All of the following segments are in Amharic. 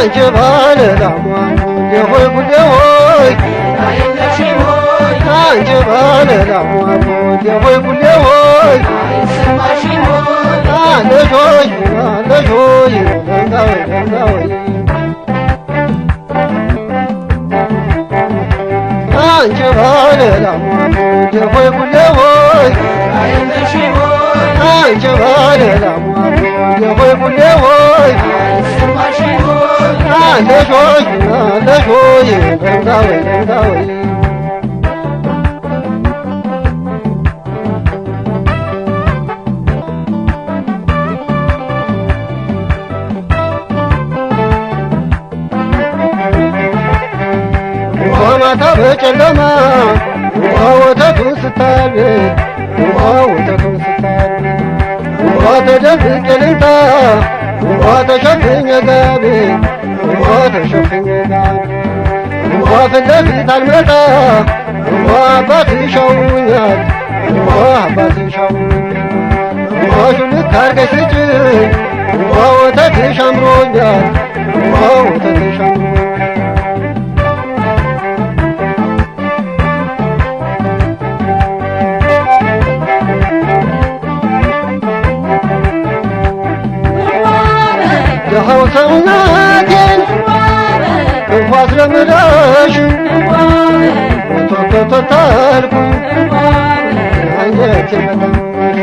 ባለ ላሟ የሆይ ጉዴ ሆይ አንቺ ባለ ላሟ የሆይ ጉዴ ሆይ አለሾይ አለሾይ ለንጋወይ ለንጋወይ አንቺ ባለ ላሟ የሆይ ጉዴ ሆይ አንቺ ባለ ላሟ የሆይ ጉዴ ሆይ አለሾይ አለሾይ ለንጋወይ ለንጋወይ ማታ በጨለማ ውሃ ወተቱን ስታቤት ውሃ ወተቱን ስታቤት ውሃ ተደብቄ ልምጣ ውሃ ተሸፍኜ ጋቤ ውሃ ተሸፍኜ ጋቤ ውሃ ፊት ለፊት አልመጣ ውሃ አባትሽ ሻውኛል ውሃ አባትሽ ሻውኛል ውሃ ሹልክ አርገሽ ስጭኝ ውሃ ወተትሽ አምሮኛል ውሃ ወተትሽ አምሮኛል ደሃው ሰውነቴን እንኳስ ለምዳሽ ተተተታልኩኝ አንጀቴ መጣሽ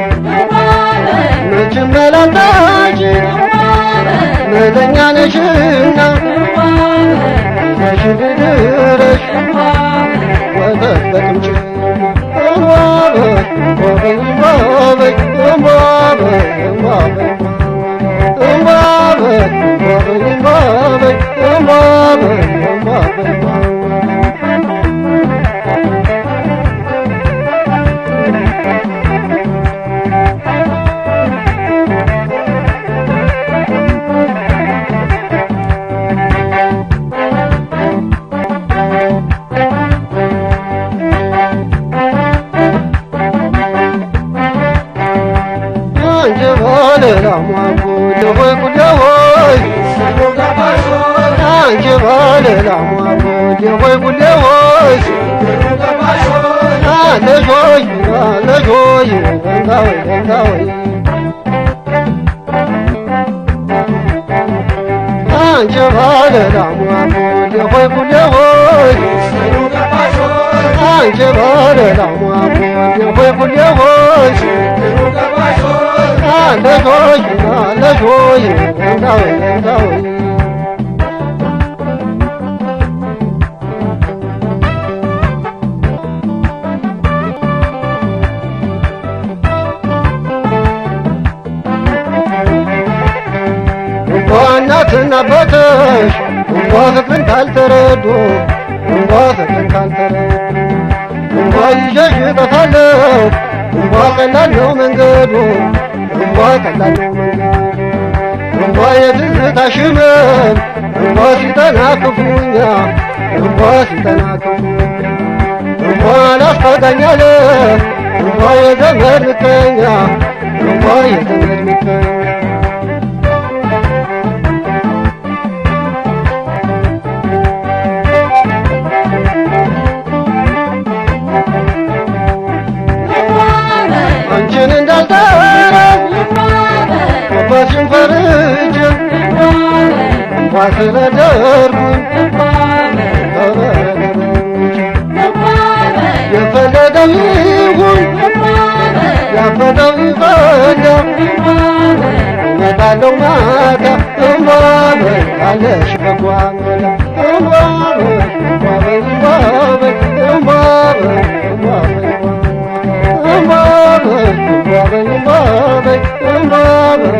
መቼም መላጣሽ መለኛ ነሽና ይዘሽ ብድረሽ ወተት በቅምጭ እምቧበይ እምቧበይ እምቧበይ እምቧበይ አንቺ ባለ ላሟ የሆይ ጉዴ ሆይ አንቺ ባለ ላሟ የሆይ ጉዴ ሆይ አለሾይ አለሾይ ለንጋወይ ለንጋወይ እናትና አባትሽ እንኳ ፍቅርን ካልተረዱ እንኳ ፍቅርን ካልተረዱ እንኳ ይዤሽ እጠፋለሁ እንኳ ቀላል ነው መንገዱ እንኳ ቀላል ነው መንገዱ እንኳ የትዝታሽ ህመም እንኳ ሲጠና ክፉኛ እንኳ ሲጠና ክፉኛ እንኳ አላስታጋኝ አለ እንኳ የዘመድ ምቀኛ እንኳ የዘመድ ምቀኛ አንቺን እንዳልጠራ አባትሽን ፈርጄ እንኳን ስለደርኩኝ የፈለገው ይሁን ያፈለው ይፈዳ እመጣለሁ ማታ እምቧበይ ካለሽ በጓመላ እምቧበይ እምቧበይ እምቧበይ እምቧበይ እምቧበይ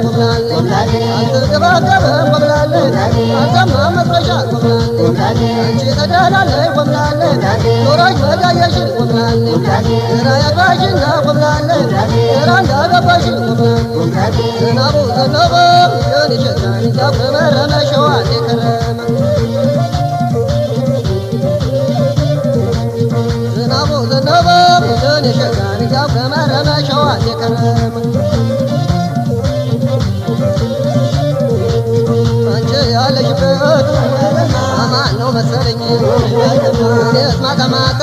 ቆምላሌ አልተገባገበም ቆምላሌ አልሰማ መጥረሻ ቆምላሌ አንቺ ተደላለይ ቆምላሌ ኖሮች በዳየሽ ቆምላሌ ግራ ያግባሽና ቆምላሌ ግራ እንዳገባሽ ቆምላሌ ዝናቡ ዘነበ ሊሆን ይሸጣል እጃው ከመረመ ሸዋን የከረመ ዝናቡ ዘነበ ሊሆን ይሸጣል እጃው ከመረመ ሸዋን የከረመ አንቺ ያለሽበት አማን ነው መሰለኝ እኔስ ማታ ማታ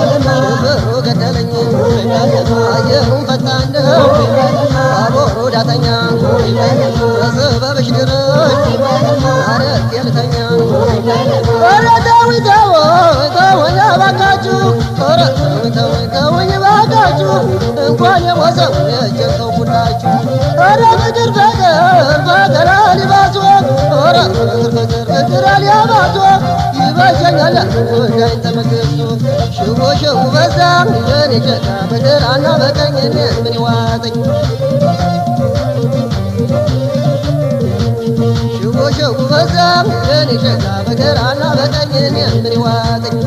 ሽብሩ ገደለኝ አየሩን ፈታን ነው አቦሮ ዳተኛ በስበብሽ ድረሽ አረቄ ልተኛ ኧረ ተውኝ ተውኝ እባካችሁ ኧረ ተውኝ እባካችሁ እንኳን የሞሰው የእጄን ተውኩላችሁ ኧረ ፍቅር ፍቅር አሊባሶ ኧረ ፍቅር አሊባሶ ይበጀኛል ጉዳይን ተመልሶ ሽቦ ሽቡ በዛ የኔ ጀታ በግራና በቀኝ እኔን ምን ይዋጠኝ ሽቦ ሽቡ በዛ የኔ ጀታ በግራና በቀኝ እኔን ምን ይዋጠኝ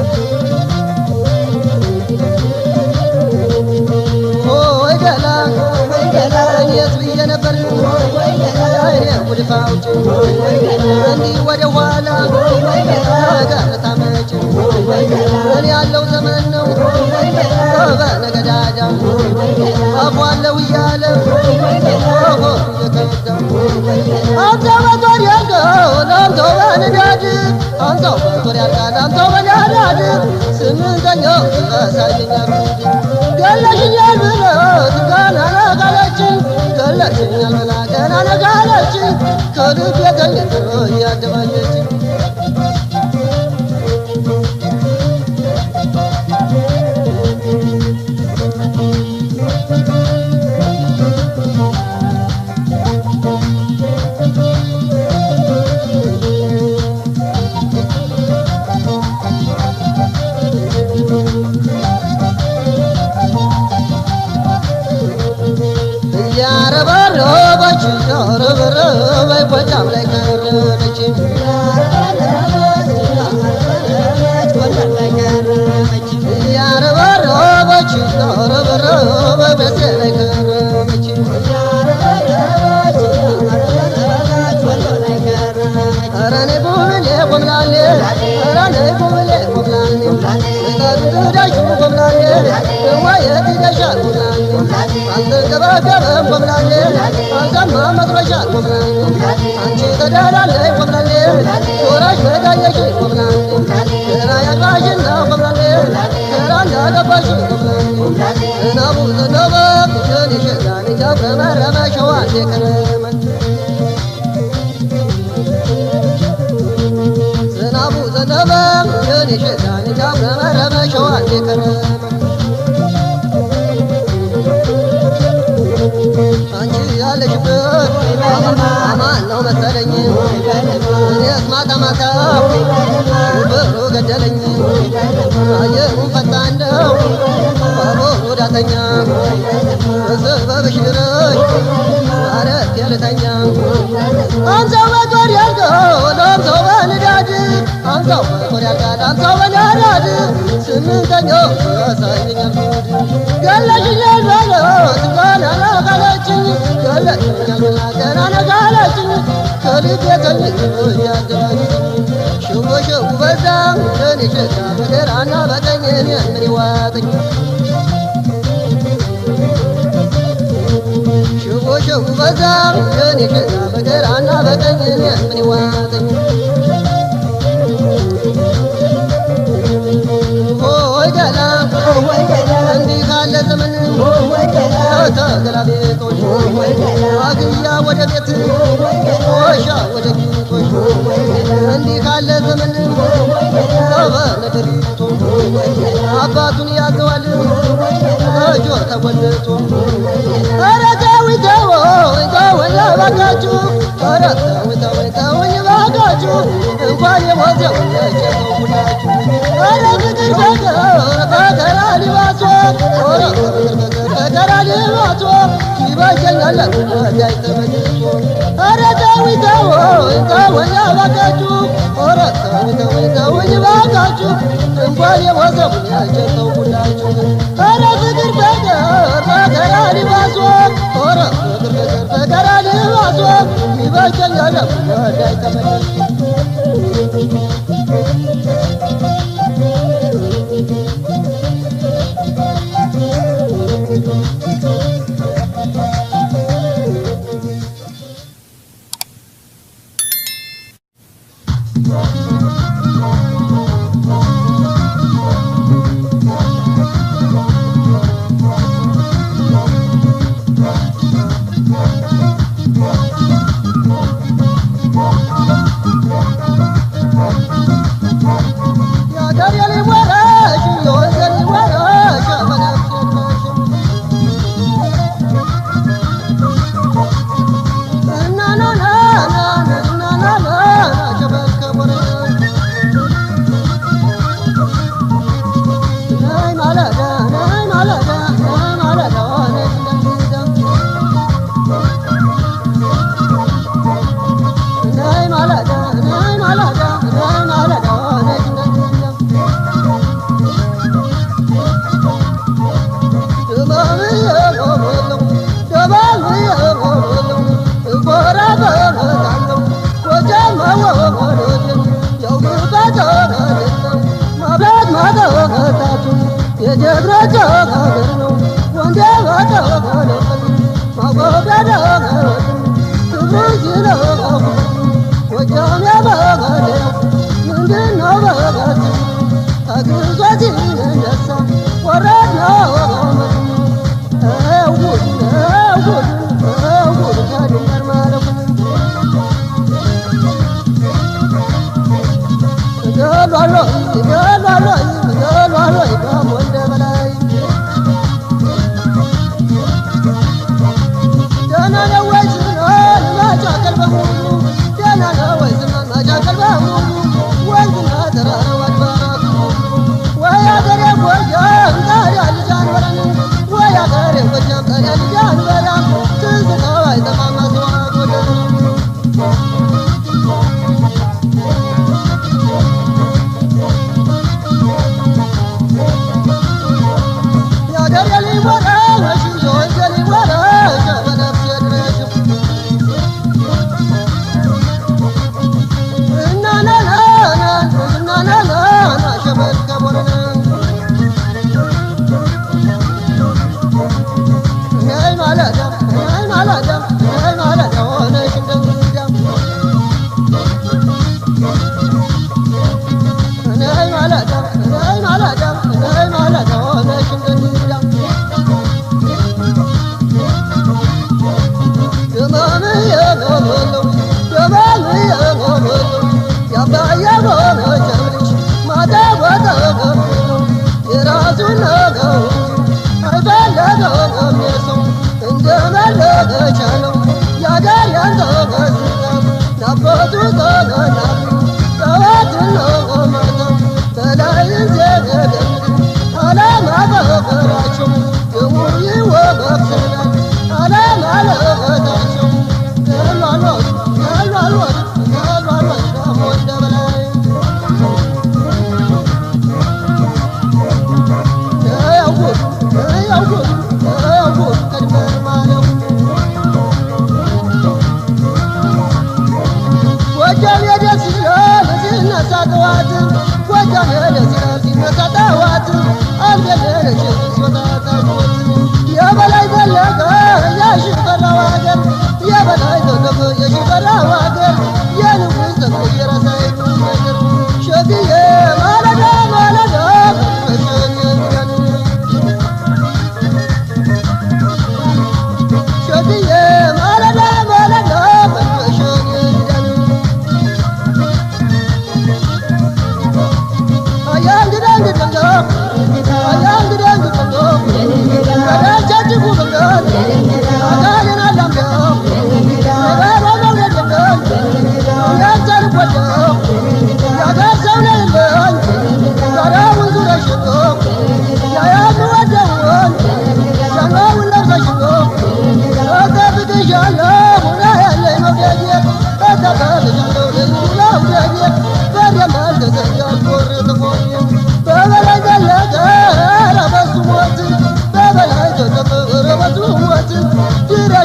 ሆይ ገላ እኔስ ብዬ ነበር አይኔ ጉድፋውጭ እንዲህ ወደ ኋላ ነገር ታመጭ እኔ ያለው ዘመን ነው በነገዳዳ አፏለው እያለ እየከዳ አንተ በጦር ያልከው ለአንተው በንዳድ አንተው በጦር ያልካል አንተው በናዳድ ስምንተኛው ያሳየኛል ገለሽኛል ብለት ገና ነጋለችኝ ገለሽኛል ብላ ገና ነጋለችኝ ከልብ የተኝቶ እያደባለችኝ ያረበረበች ያረበረበች ጎጃም ላይ ከረመች ያረበረበች ያረበረበች በሴ ላይ ከረመች ኧረ ነይ ጉብሌ ቆምላሌ ኧረ ነይ ጉብሌ ቆምላሌ ዳሽ ቆምላሌ ዋየት ይደሻል ቆምላሌ አልተገባገበም ቆምላሌ አልሰማ መጥረሻ ቆምላሌ አንቺ ተዳላለይ ቆምላሌ ኖራሽ በዳየሽ ቆምላሌ ግራ ያግባሽና ቆምላሌ ግራ እንዳገባሽ ቆምላሌ ዝናቡ ዘነበ ሊሆን ይሸጣል እጃው ከመረመ ሸዋን የከረመ ዝናቡ ዘነበ ሊሆን ይሸጣል እጃው ከመረመ ሸዋን የከረመ አንቺ ያለሽበት አማን ነው መሰለኝ እኔስ ማታ ማታ ሽብሩ ገደለኝ አየሩን ፈታን ነው አቦሮ ዳተኛ በስበብሽ ድረሽ አረቄ ልተኛ አንተው በጦር ያልከው ለአንተው በንዳድ አንተው በጦር ያልካል አንተው በናዳድ ስምንተኛው ያሳየኛል ጉድ ገለሽኛል በለት ገና ነጋለችኝ ገለሽኛል ብላ ገና ነጋለችኝ ከልብ የተኝቶ እያደባችኝ ሽቦ ሽቡ በዛ ለኔ ሸጋ በግራና በቀኝ እኔን ምን ይዋጠኝ ሽቦ ሽቡ በዛ ለኔ ሸጋ በግራና በቀኝ እኔን ምን ይዋጠኝ ሆይ ገላ እንዲህ ካለ ዘመን ተገላቢጦሽ አግያ ወደ ቤት ሻ ወደ ጌጦሽ እንዲህ ካለ ዘመን በነገሪቶ አባቱን ያዘዋል እጆ ተጎልቶ ኧረ ተውኝ ተውኝ እባካችሁ ኧረ ተውኝ እባካችሁ እንኳን የሞተው የጨመው ሁላችሁ ኧረ ፍቅር ፍቅር ሊባሶ ኦረ በገራ ሊባሶ ይበጀኛል ለጉዳይ ተመልሶ ኧረ ተውኝ ተውኝ ተውኝ እባካችሁ ኦረ ተውኝ ተውኝ ተውኝ እባካችሁ እንኳን የወሰቡን ያጨተው ሁላችሁ ኧረ ፍቅር በገራ ሊባሶ ኦረ ፍቅር በገራ ሊባሶ ይበጀኛል ለጉዳይ ተመልሶ የጀግኖች ሀገር ነው ወንዴ ባተወለደ ማጎብዳዳ ክብሩ ሲለው ጎጃም ያበጋለ ምንድነው በጋት አግዞት ይነሳ ወረድ ነው እውድ ከድንበር ማለፉ ገሏሎ ወንደ በላይ ደህና ነው ወይ ዝናን ማጫቀል በሙሉ ደህና ነው ወይ ዝናን ማጫቀል በሙሉ ወንዝና ተራራው አድባራቱ ወይ አገሬ ጎጃም ታዲያ ልጅ አንበረን ወይ አገሬ ጎጃም ታዲያ ልጅ አንበረን ትዝታው አይጠፋም መስዋዕት ወደ የራሱን ነገር አይፈለገውም የሰው እንደ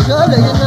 ሸለኝና